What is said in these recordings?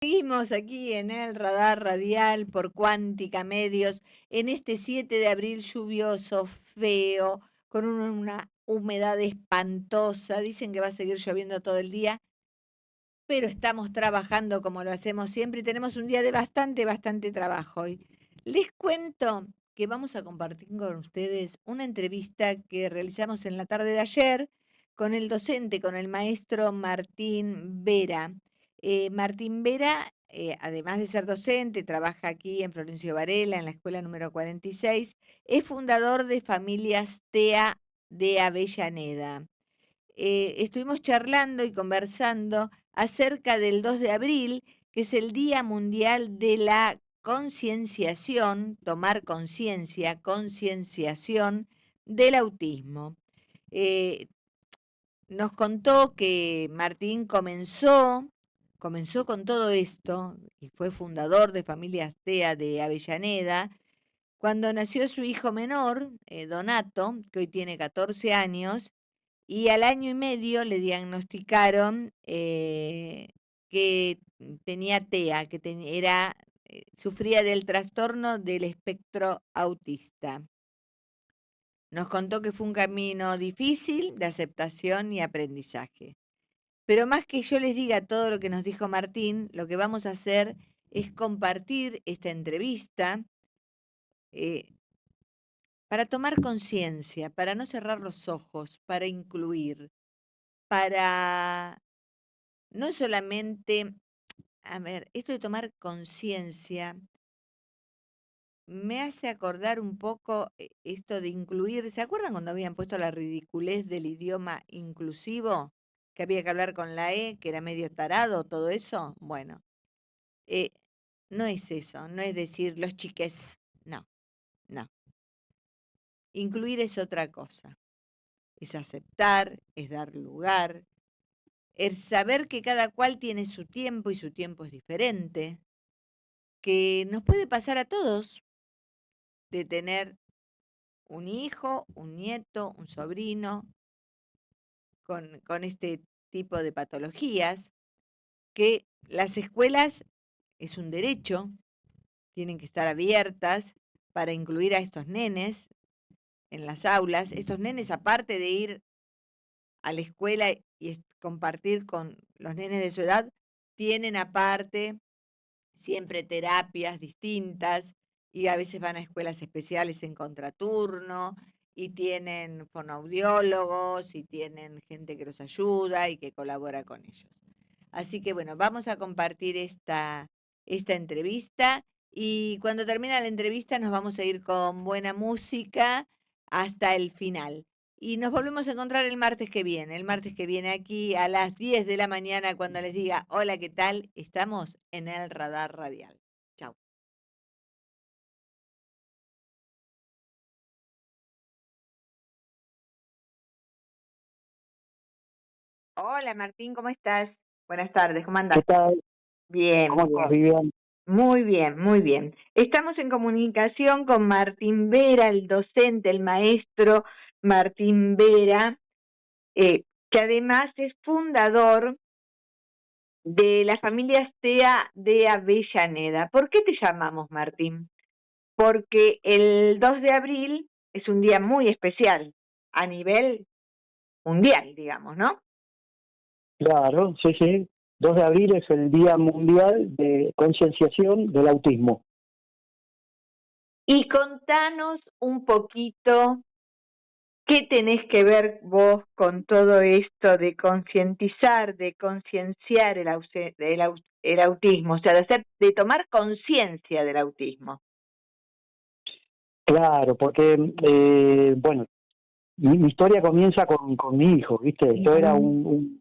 Seguimos aquí en el radar radial por Cuántica Medios en este 7 de abril lluvioso, feo, con una humedad espantosa. Dicen que va a seguir lloviendo todo el día, pero estamos trabajando como lo hacemos siempre y tenemos un día de bastante trabajo hoy. Les cuento que vamos a compartir con ustedes una entrevista que realizamos en la tarde de ayer con el docente, con el maestro Martín Vera. Martín Vera, además de ser docente, trabaja aquí en Florencio Varela, en la escuela número 46, es fundador de Familias TEA de Avellaneda. Estuvimos charlando y conversando acerca del 2 de abril, que es el Día Mundial de la Concienciación, tomar conciencia, concienciación del autismo. Eh, Nos contó que Martín comenzó con todo esto y fue fundador de Familias TEA de Avellaneda cuando nació su hijo menor, Donato, que hoy tiene 14 años, y al año y medio le diagnosticaron que tenía TEA, sufría del trastorno del espectro autista. Nos contó que fue un camino difícil de aceptación y aprendizaje. Pero más que yo les diga todo lo que nos dijo Martín, lo que vamos a hacer es compartir esta entrevista eh, para tomar conciencia, para no cerrar los ojos, para incluir, para no solamente, a ver, esto de tomar conciencia me hace acordar un poco esto de incluir. ¿Se acuerdan cuando habían puesto la ridiculez del idioma inclusivo? Que había que hablar con la E, que era medio tarado, todo eso. Bueno, eh, no es eso, no es decir los chiques, no, no. Incluir es otra cosa, es aceptar, es dar lugar, es saber que cada cual tiene su tiempo y su tiempo es diferente, que nos puede pasar a todos de tener un hijo, un nieto, un sobrino con este tipo de patologías, que las escuelas es un derecho, tienen que estar abiertas para incluir a estos nenes en las aulas. Estos nenes, aparte de ir a la escuela y compartir con los nenes de su edad, tienen aparte siempre terapias distintas y a veces van a escuelas especiales en contraturno y tienen fonoaudiólogos y tienen gente que los ayuda y que colabora con ellos. Así que bueno, vamos a compartir esta entrevista y cuando termina la entrevista nos vamos a ir con buena música hasta el final. Y nos volvemos a encontrar el martes que viene aquí a las 10 de la mañana cuando les diga, hola, ¿qué tal? Estamos en el radar radial. Chau. Hola Martín, ¿cómo estás? Buenas tardes, ¿cómo andás? ¿Qué tal? Bien, ¿Cómo estás, bien. Vivian? Muy bien, muy bien. Estamos en comunicación con Martín Vera, el docente, el maestro Martín Vera, que además es fundador de la familia SEA de Avellaneda. ¿Por qué te llamamos, Martín? Porque el 2 de abril es un día muy especial a nivel mundial, digamos, ¿no? Claro, sí, sí. 2 de abril es el Día Mundial de Concienciación del Autismo. Y contanos un poquito qué tenés que ver vos con todo esto de concientizar, de concienciar el autismo, o sea, de tomar conciencia del autismo. Claro, porque, bueno, mi historia comienza con mi hijo, ¿viste? Yo era un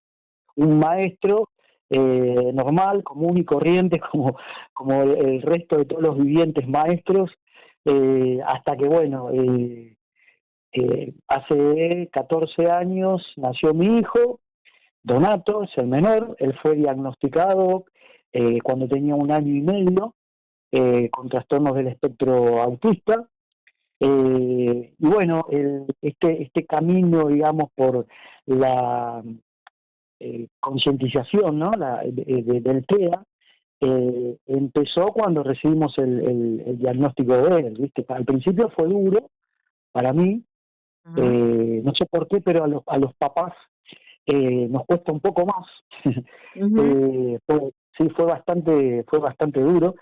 maestro normal, común y corriente, como el resto de todos los vivientes maestros, hasta que, bueno, hace 14 años nació mi hijo, Donato, es el menor. Él fue diagnosticado cuando tenía 1 año y medio con trastornos del espectro autista. Y bueno, este camino, digamos, por la concientización, ¿no? Del TEA, empezó cuando recibimos el diagnóstico de él, ¿viste? Al principio fue duro para mí, Ujú, no sé por qué, pero a los papás nos cuesta un poco más. ujú, Sí, fue bastante duro,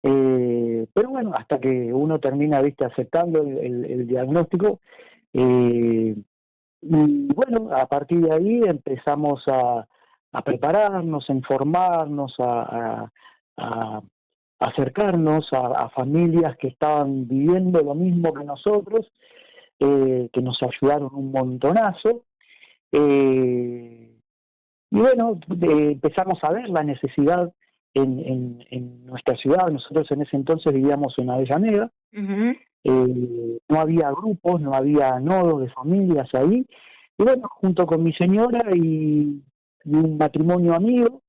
pero bueno, hasta que uno termina, viste, aceptando el diagnóstico, eh, y bueno, a partir de ahí empezamos a prepararnos, a informarnos, a acercarnos a familias que estaban viviendo lo mismo que nosotros, que nos ayudaron un montonazo. Eh, y bueno, empezamos a ver la necesidad en nuestra ciudad. Nosotros en ese entonces vivíamos en Avellaneda, ujú. no había grupos, no había nodos de familias ahí. Y bueno, junto con mi señora y un matrimonio amigo,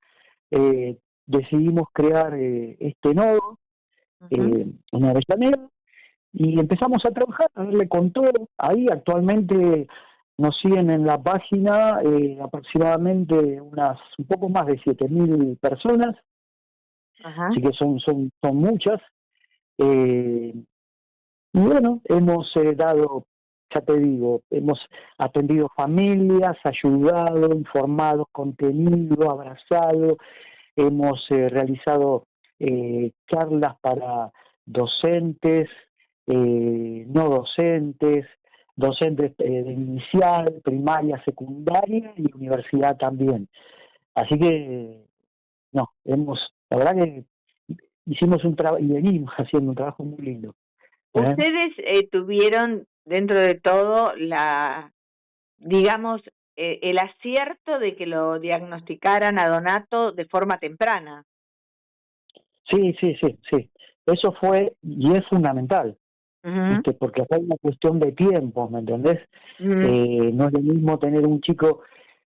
decidimos crear este nodo Ujú. en Avellaneda y empezamos a trabajar, a darle con todo. Ahí actualmente nos siguen en la página aproximadamente un poco más de 7.000 personas, Ajá. así que son muchas. Eh, y bueno, hemos dado, ya te digo, hemos atendido familias, ayudado, informado, contenido, abrazado, hemos realizado charlas para docentes, no docentes, docentes de inicial, primaria, secundaria y universidad también. Así que, no, la verdad que hicimos un trabajo y venimos haciendo un trabajo muy lindo. ¿Eh? Ustedes tuvieron dentro de todo digamos, el acierto de que lo diagnosticaran a Donato de forma temprana. Sí, sí, sí, sí. Eso fue y es fundamental, Ujú, ¿viste? Porque acá hay una cuestión de tiempo, ¿me entendés? ujú, No es lo mismo tener un chico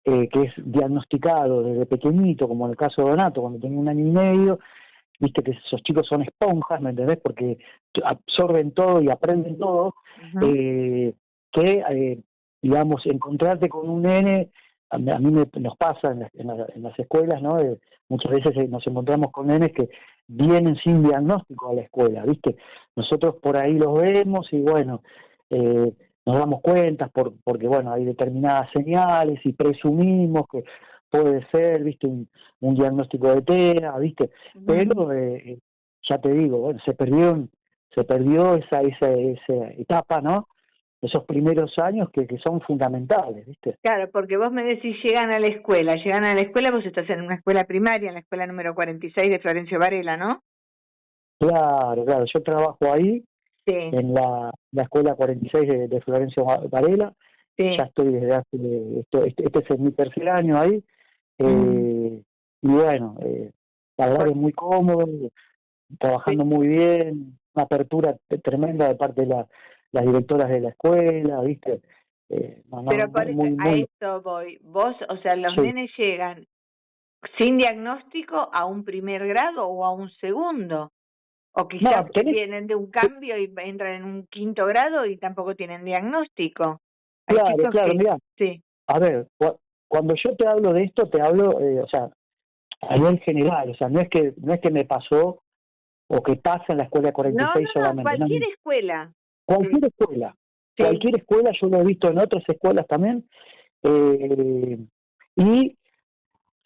que es diagnosticado desde pequeñito, como en el caso de Donato, cuando tenía un año y medio, viste que esos chicos son esponjas, ¿me entendés? Porque absorben todo y aprenden todo, ujú. eh, que, digamos, encontrarte con un nene, nos pasa en las escuelas, ¿no? Muchas veces nos encontramos con nenes que vienen sin diagnóstico a la escuela, ¿viste? Nosotros por ahí los vemos y bueno, eh, nos damos cuenta porque bueno, hay determinadas señales y presumimos que puede ser, ¿viste? Un diagnóstico de TEA, ¿viste? Ujú. Pero ya te digo, bueno, se perdió esa etapa, ¿no? Esos primeros años que son fundamentales, ¿viste? Claro, porque vos me decís llegan a la escuela, vos estás en una escuela primaria, en la escuela número 46 de Florencio Varela, ¿no? Claro, claro, yo trabajo ahí Sí, en la escuela 46 de Florencio Varela, ya sí. estoy desde hace, este es mi tercer año ahí, Mm. y bueno, la verdad que Por- es muy cómodo, trabajando muy bien, una apertura tremenda de parte de las directoras de la escuela, ¿viste? No, no, pero muy, muy, a muy, esto voy. Vos, o sea, los sí. nenes llegan sin diagnóstico a un primer grado o a un segundo. O quizás No, tenés, vienen de un cambio y entran en un quinto grado y tampoco tienen diagnóstico. Hay claro, chicos claro, que, mira, sí. a ver, cuando yo te hablo de esto, te hablo, o sea, a nivel general, o sea, no es que me pasó o que pasa en la escuela No, 46 no, no, solamente, no, cualquier escuela. Sí, cualquier escuela, sí. cualquier escuela, yo lo he visto en otras escuelas también, eh, y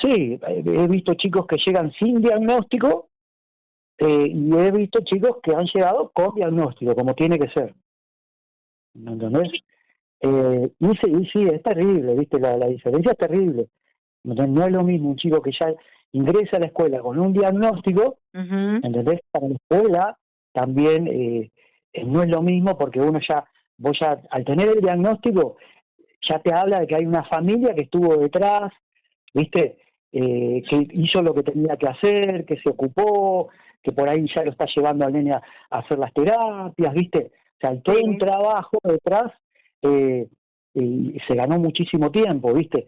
sí, he visto chicos que llegan sin diagnóstico y he visto chicos que han llegado con diagnóstico, como tiene que ser, ¿me entendés? Y sí, es terrible, ¿viste? La diferencia es terrible. No es lo mismo un chico que ya ingresa a la escuela con un diagnóstico, Ujú. ¿entendés? Para la escuela también no es lo mismo porque vos ya, al tener el diagnóstico, ya te habla de que hay una familia que estuvo detrás, ¿viste? Que hizo lo que tenía que hacer, que se ocupó, que por ahí ya lo está llevando al nene a hacer las terapias, ¿viste? O sea, hay todo un Sí. trabajo detrás eh, y se ganó muchísimo tiempo, ¿viste?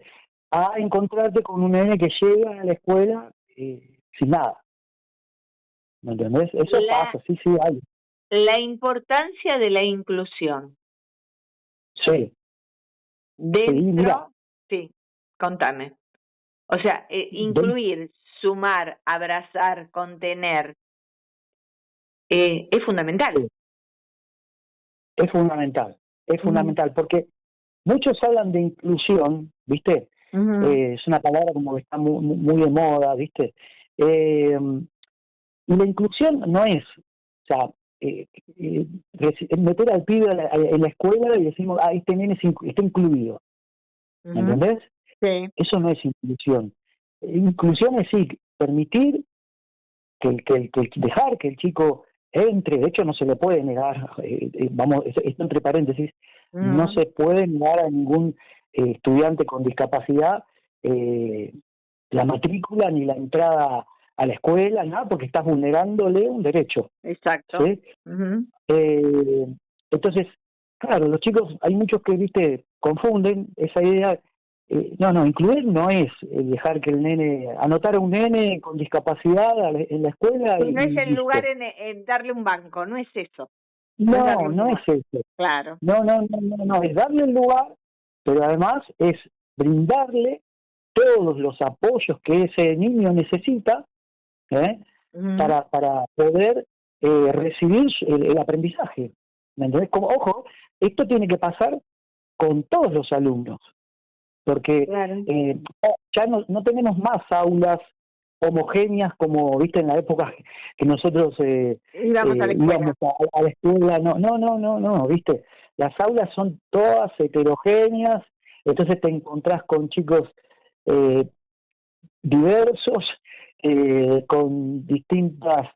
A encontrarte con un nene que llega a la escuela sin nada, ¿me entendés? Eso La, pasa, sí, sí, hay. la importancia de la inclusión Sí, sí, mira, dentro, sí, contame. O sea, incluir, sumar, abrazar, contener, es fundamental. Es fundamental, es fundamental, porque muchos hablan de inclusión, ¿viste? Es una palabra como que está muy, muy de moda, ¿viste? Y la inclusión no es, o sea, meter al pibe en la escuela y decimos, este nene está incluido, ¿me entendés? Sí. Eso no es inclusión. Inclusión es sí, permitir dejar que el chico entre, de hecho no se le puede negar, vamos, esto entre paréntesis, no se puede negar a ningún estudiante con discapacidad la matrícula ni la entrada a la escuela, nada, porque estás vulnerándole un derecho. Exacto. ¿Sí? Entonces, claro, los chicos, hay muchos que, viste, confunden esa idea. No, incluir no es dejar que el nene, anotar a un nene con discapacidad en la escuela. Sí, no es el lugar en darle un banco, no es eso. No es eso. Claro. No, es darle el lugar, pero además es brindarle todos los apoyos que ese niño necesita para poder recibir el aprendizaje. ¿Me entendés? Ojo, esto tiene que pasar con todos los alumnos, porque ya no tenemos más aulas homogéneas como, viste, en la época que nosotros íbamos a la escuela. No, viste, las aulas son todas heterogéneas, entonces te encontrás con chicos diversos, con distintas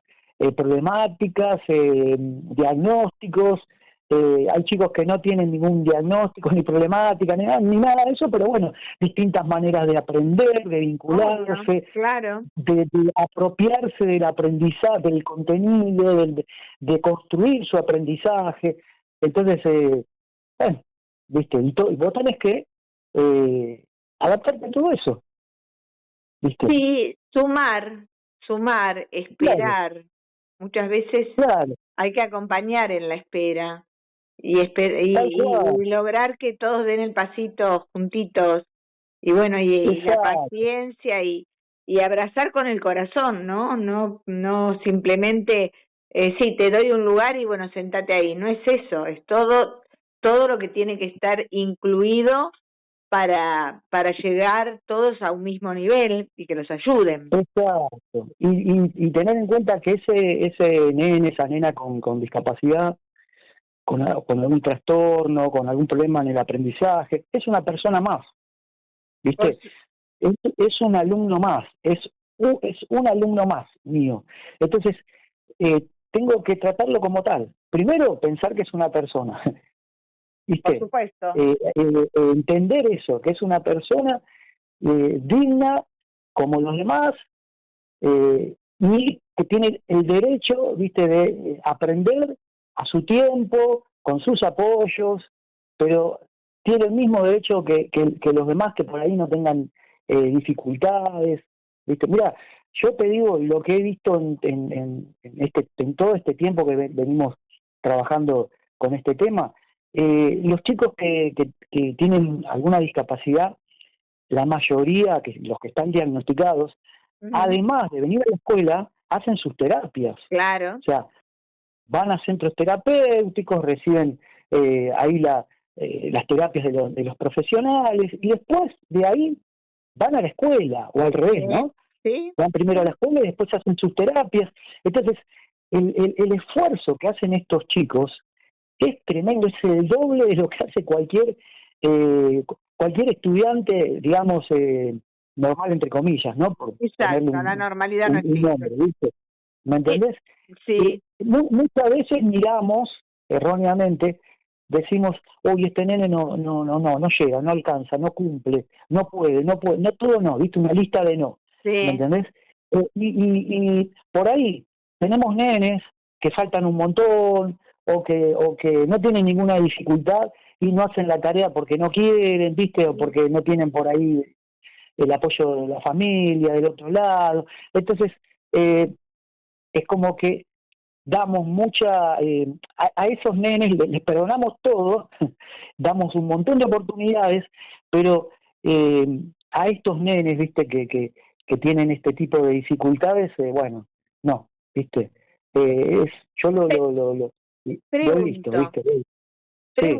problemáticas, diagnósticos. Hay chicos que no tienen ningún diagnóstico, ni problemática, ni nada de eso, pero bueno, distintas maneras de aprender, de vincularse, de apropiarse del aprendizaje, del contenido, de construir su aprendizaje. Entonces, bueno, viste, y vos tenés que adaptarte a todo eso. ¿Viste? Sí, sumar, esperar. Claro. Muchas veces hay que acompañar en la espera y lograr que todos den el pasito juntitos. Y bueno, y la paciencia y abrazar con el corazón, ¿no? No simplemente, sí, te doy un lugar y bueno, sentate ahí. No es eso, es todo lo que tiene que estar incluido para llegar todos a un mismo nivel y que los ayuden. Exacto. Y tener en cuenta que ese nene, esa nena con discapacidad, con algún trastorno, con algún problema en el aprendizaje, es una persona más. ¿Viste? Es un alumno más, es un alumno más mío. Entonces, tengo que tratarlo como tal. Primero, pensar que es una persona. ¿Viste? Por supuesto. Entender eso, que es una persona digna como los demás y que tiene el derecho, ¿viste?, de aprender a su tiempo, con sus apoyos, pero tiene el mismo derecho que los demás que por ahí no tengan dificultades. ¿Viste? Mira, yo te digo lo que he visto en todo este tiempo que venimos trabajando con este tema. Los chicos que tienen alguna discapacidad, la mayoría, los que están diagnosticados, además de venir a la escuela, hacen sus terapias. Claro. O sea, van a centros terapéuticos, reciben ahí las terapias de los profesionales, y después de ahí van a la escuela, o al revés, ¿no? Sí. Van primero a la escuela y después hacen sus terapias. Entonces, el esfuerzo que hacen estos chicos es tremendo, es el doble de lo que hace cualquier estudiante, digamos, normal, entre comillas, ¿no? Exacto, la normalidad no existe. Nombre, ¿viste? ¿Me entendés? Sí. Muchas veces miramos, erróneamente, decimos, oye, este nene no llega, no alcanza, no cumple, no puede, no todo no, ¿viste? Una lista de no. Sí. ¿Me entendés? Y por ahí tenemos nenes que faltan un montón, o que no tienen ninguna dificultad y no hacen la tarea porque no quieren, ¿viste? O porque no tienen por ahí el apoyo de la familia, del otro lado. Entonces, es como que damos mucha... a esos nenes les perdonamos todo, damos un montón de oportunidades, pero a estos nenes, viste, que tienen este tipo de dificultades, bueno, no, viste, yo lo he visto, Pregunto, viste. Sí.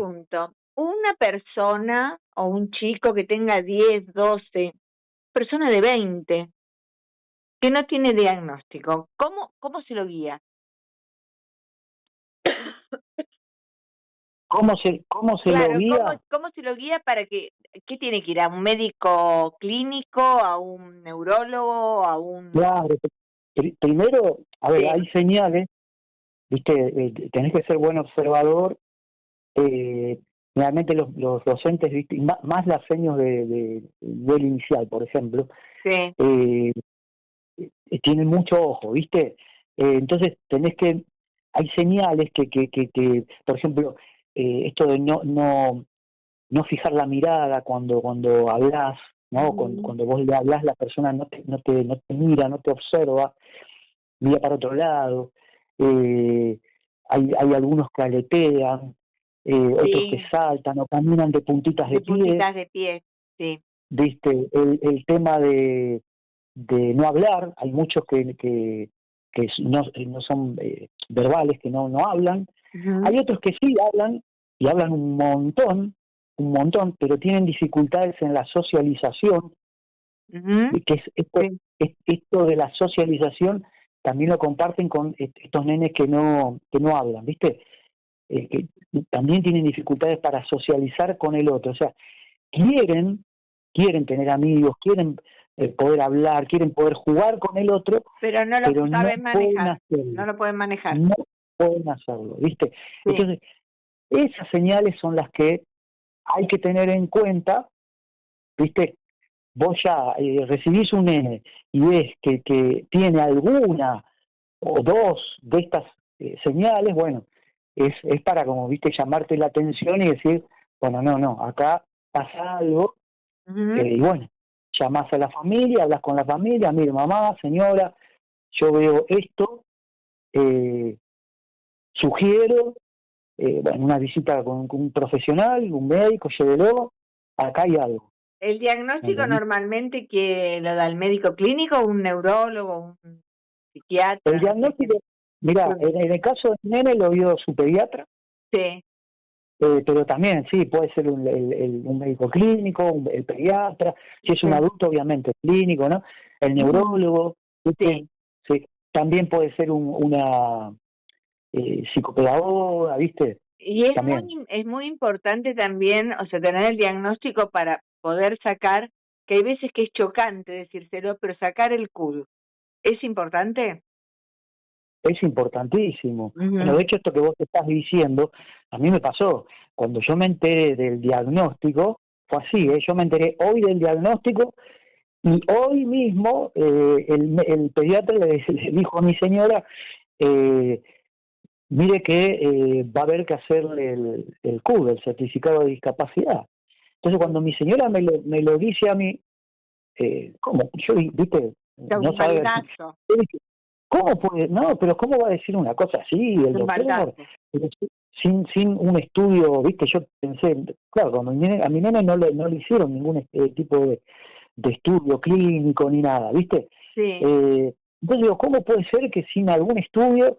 una persona o un chico que tenga 10, 12, persona de 20, que no tiene diagnóstico, ¿cómo se lo guía? ¿Cómo se lo Claro, guía? ¿cómo se lo guía para qué tiene que ir? ¿A un médico clínico, a un neurólogo, a un...? Claro, primero, a ver, Sí. hay señales, viste, tenés que ser buen observador, realmente los docentes, viste, y más las señas del inicial, por ejemplo, Sí. tienen mucho ojo, viste, entonces hay señales que por ejemplo, esto de no fijar la mirada cuando hablas, ¿no? Cuando vos le hablas, la persona no te mira, no te observa, mira para otro lado. Hay algunos que aletean, otros que Sí, saltan o caminan de puntitas de de pie. puntitas de pie, sí. Viste, el tema de no hablar, hay muchos que no son verbales, que no hablan. Hay otros que sí hablan y hablan un montón, pero tienen dificultades en la socialización, y que Sí. esto de la socialización también lo comparten con estos nenes que no hablan, ¿viste? Que también tienen dificultades para socializar con el otro, o sea, quieren tener amigos, quieren poder hablar, quieren poder jugar con el otro, Pero no lo pero no saben pueden manejar, no hacerlo, lo pueden manejar. no pueden hacerlo, ¿viste? Sí. Entonces, esas señales son las que hay que tener en cuenta, ¿viste? Vos ya recibís un nene y ves que tiene alguna o dos de estas señales, bueno, es para, como viste, llamarte la atención y decir, bueno, no, acá pasa algo, y bueno, llamás a la familia, hablas con la familia, mire, mamá, señora, yo veo esto, eh, sugiero, bueno, una visita con un profesional, un médico, llévelo, acá hay algo. ¿El diagnóstico ¿Entendés? normalmente que lo da el médico clínico, un neurólogo, un El psiquiatra, no sé quién? diagnóstico, mira, en el caso de nene lo vio su pediatra, Sí. pero también sí, puede ser un médico clínico, el pediatra, si es un Sí. adulto obviamente clínico, ¿no? El neurólogo, ¿viste? Sí. Sí, también puede ser una psicopedagoga, ¿viste? Y También. es muy importante también, o sea, tener el diagnóstico para poder sacar, que hay veces que es chocante decírselo, pero sacar el CUD. ¿Es importante? Es importantísimo. Bueno, Uh-huh. de hecho, esto que vos estás diciendo, a mí me pasó. Cuando yo me enteré del diagnóstico, fue así, yo me enteré hoy del diagnóstico y hoy mismo el pediatra le dijo a mi señora, eh, mire que va a haber que hacerle el CUD, el certificado de discapacidad. Entonces, cuando mi señora me lo dice a mí, ¿cómo? Yo, viste, Es no un sabe. baldazo, ¿Cómo puede? No, pero ¿cómo va a decir una cosa así el un doctor? baldazo. Pero sin un estudio, viste, yo pensé, claro, a mi nene no le hicieron ningún tipo de estudio clínico ni nada, viste. Sí. Entonces digo, ¿cómo puede ser que sin algún estudio,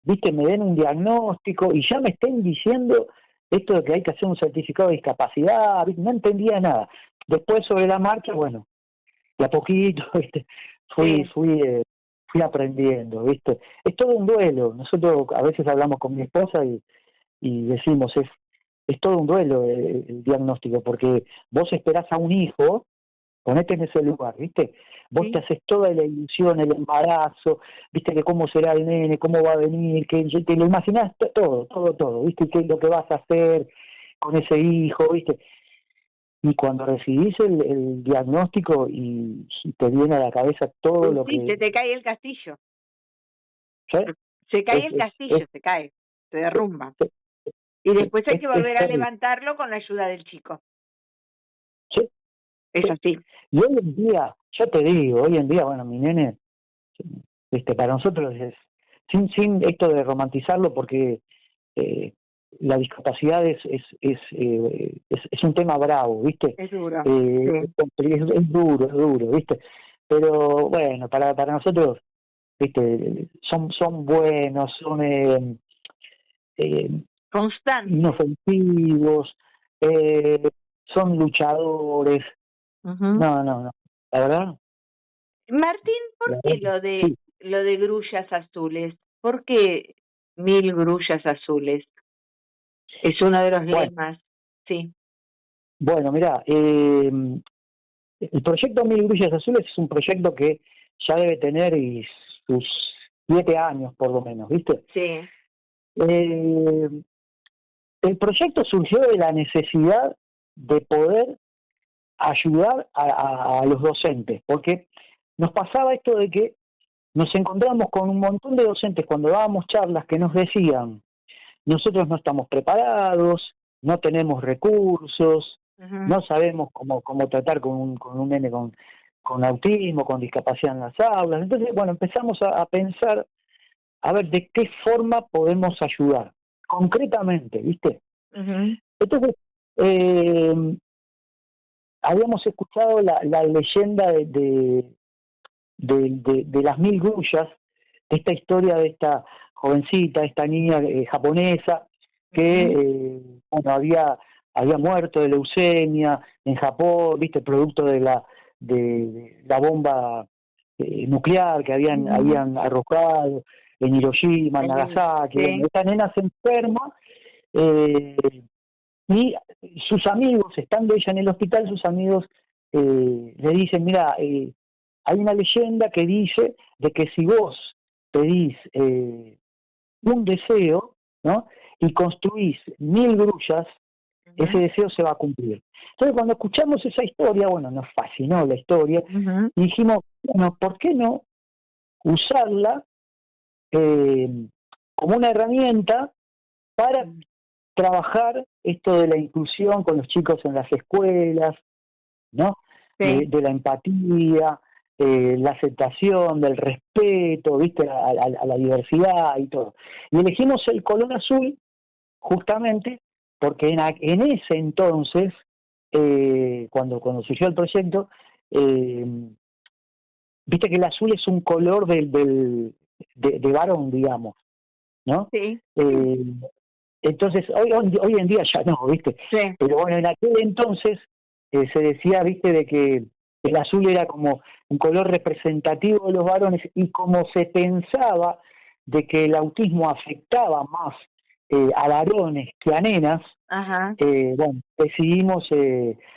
viste, me den un diagnóstico y ya me estén diciendo esto de que hay que hacer un certificado de discapacidad? ¿Viste? No entendía nada. Después sobre la marcha, bueno, de a poquito, ¿viste? Sí. Fui aprendiendo, ¿viste? Es todo un duelo. Nosotros a veces hablamos con mi esposa y decimos, es todo un duelo el diagnóstico, porque vos esperás a un hijo, ponete en ese lugar, ¿viste? Vos te Sí. haces toda la ilusión, el embarazo, ¿viste? Que cómo será el nene, cómo va a venir, que te lo imaginás todo, ¿viste? ¿Qué es lo que vas a hacer con ese hijo, ¿viste? Y cuando recibís el diagnóstico y te viene a la cabeza todo Y lo sí, se que... te cae el castillo. ¿sabes? Se cae Es, el es, es, castillo, se cae, se derrumba. es, Y después hay que es volver a terrible. levantarlo con la ayuda del chico. Sí, Es sí. así. Y hoy en día, yo te digo, hoy en día, bueno, mi nene, para nosotros es, sin esto de romantizarlo, porque la discapacidad es un tema bravo, ¿viste? Es duro. Es duro, ¿viste? Pero bueno, para nosotros, ¿viste? Son buenos, son constantes, inofensivos, son luchadores. No, la verdad. Martín, ¿por qué sí. lo de grullas azules? ¿Por qué 1000 grullas azules? Es uno de los lemas, sí. Bueno, mira, el proyecto 1000 grullas azules es un proyecto que ya debe tener sus 7 años por lo menos, ¿viste? Sí. El proyecto surgió de la necesidad de poder ayudar a los docentes, porque nos pasaba esto de que nos encontramos con un montón de docentes cuando dábamos charlas que nos decían: nosotros no estamos preparados, no tenemos recursos, no sabemos cómo tratar con un nene con autismo, con discapacidad en las aulas. Entonces, bueno, empezamos a pensar, a ver, de qué forma podemos ayudar, concretamente, ¿viste? Entonces, habíamos escuchado la leyenda de las 1000 grullas, de esta historia de esta jovencita, esta niña japonesa, que bueno, había muerto de leucemia en Japón, viste, producto de la bomba nuclear que habían arrojado en Hiroshima, en Nagasaki. Sí. Bueno, esta nena se enferma y sus amigos, estando ella en el hospital, sus amigos le dicen: mira, hay una leyenda que dice de que si vos pedís un deseo, ¿no?, y construís 1000 grullas, ese deseo se va a cumplir. Entonces, cuando escuchamos esa historia, bueno, nos fascinó la historia, y dijimos, bueno, ¿por qué no usarla como una herramienta para trabajar esto de la inclusión con los chicos en las escuelas, ¿no? Sí. De la empatía, la aceptación, del respeto, ¿viste?, a la diversidad y todo. Y elegimos el color azul justamente porque en ese entonces, cuando surgió el proyecto, viste que el azul es un color de varón, digamos, ¿no? Sí. Entonces, hoy en día ya no, ¿viste? Sí. Pero bueno, en aquel entonces se decía, ¿viste?, de que el azul era como un color representativo de los varones, y como se pensaba de que el autismo afectaba más a varones que a nenas, bueno, decidimos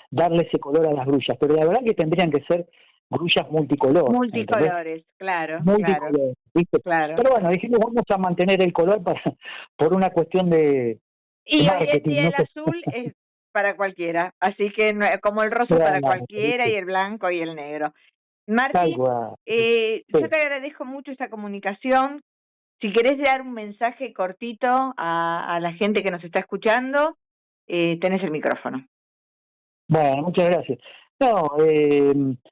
darle ese color a las grullas. Pero la verdad que tendrían que ser grullas multicolor. Multicolores, claro. Multicolor, ¿viste? Claro. Pero bueno, dijimos, vamos a mantener el color por una cuestión de marketing. Hoy en día el azul es para cualquiera, así que como el rosa para cualquiera, ¿viste? Y el blanco y el negro. Martín, yo te agradezco mucho esta comunicación. Si querés dar un mensaje cortito a la gente que nos está escuchando, tenés el micrófono. Bueno, muchas gracias. No,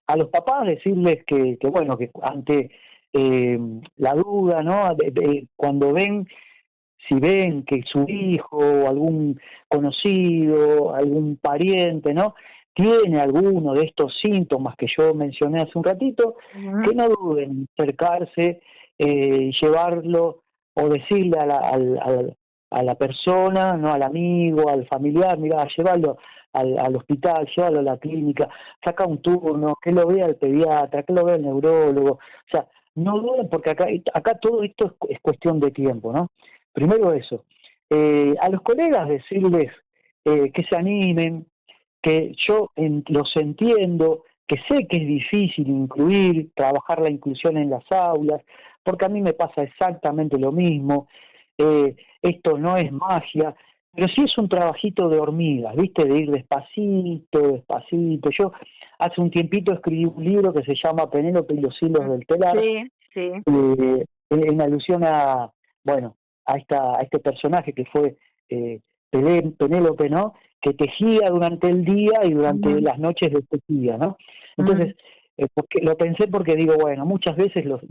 a los papás decirles que bueno, que ante la duda, ¿no?, cuando si ven que su hijo o algún conocido, algún pariente, ¿no?, tiene alguno de estos síntomas que yo mencioné hace un ratito, que no duden en acercarse, llevarlo o decirle a la persona, no, al amigo, al familiar: mira, llevarlo al hospital, llevarlo a la clínica, saca un turno, que lo vea el pediatra, que lo vea el neurólogo. O sea, no duden, porque acá todo esto es cuestión de tiempo, ¿no? Primero eso. A los colegas decirles que se animen, que yo los entiendo, que sé que es difícil trabajar la inclusión en las aulas, porque a mí me pasa exactamente lo mismo. Esto no es magia, pero sí es un trabajito de hormigas, ¿viste?, de ir despacito. Yo hace un tiempito escribí un libro que se llama Penélope y los hilos del telar, en alusión a, bueno, a este personaje que fue Penélope, ¿no?, que tejía durante el día y durante las noches destejía, ¿no? Entonces, porque lo pensé porque digo, bueno, muchas veces los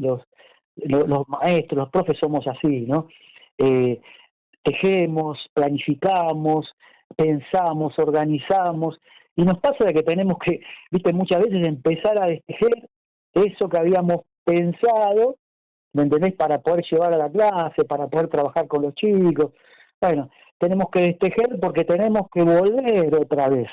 maestros, los profes somos así, ¿no? tejemos, planificamos, pensamos, organizamos, y nos pasa de que tenemos que, viste, muchas veces empezar a destejer eso que habíamos pensado, ¿me entendés? Para poder llevar a la clase, para poder trabajar con los chicos. Bueno, tenemos que destejer porque tenemos que volver otra vez.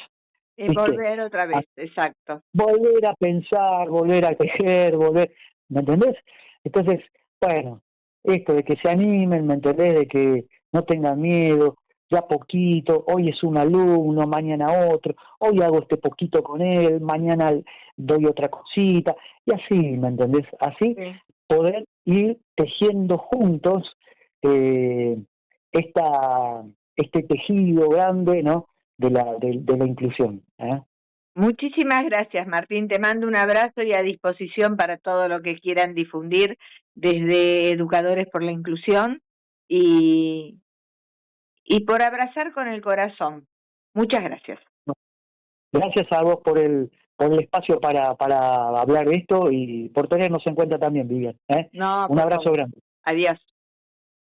Volver otra vez, exacto. Volver a pensar, volver a tejer, ¿me entendés? Entonces, bueno, esto de que se animen, ¿me entendés? De que no tengan miedo, ya poquito, hoy es un alumno, mañana otro, hoy hago este poquito con él, mañana doy otra cosita, y así, ¿me entendés? Así poder ir tejiendo juntos este tejido grande, ¿no? De la inclusión. Muchísimas gracias, Martín. Te mando un abrazo y a disposición para todo lo que quieran difundir desde Educadores por la Inclusión y por abrazar con el corazón. Muchas gracias. Gracias a vos por el espacio para hablar de esto y por tenernos en cuenta también, Vivian. No, un abrazo grande. Adiós.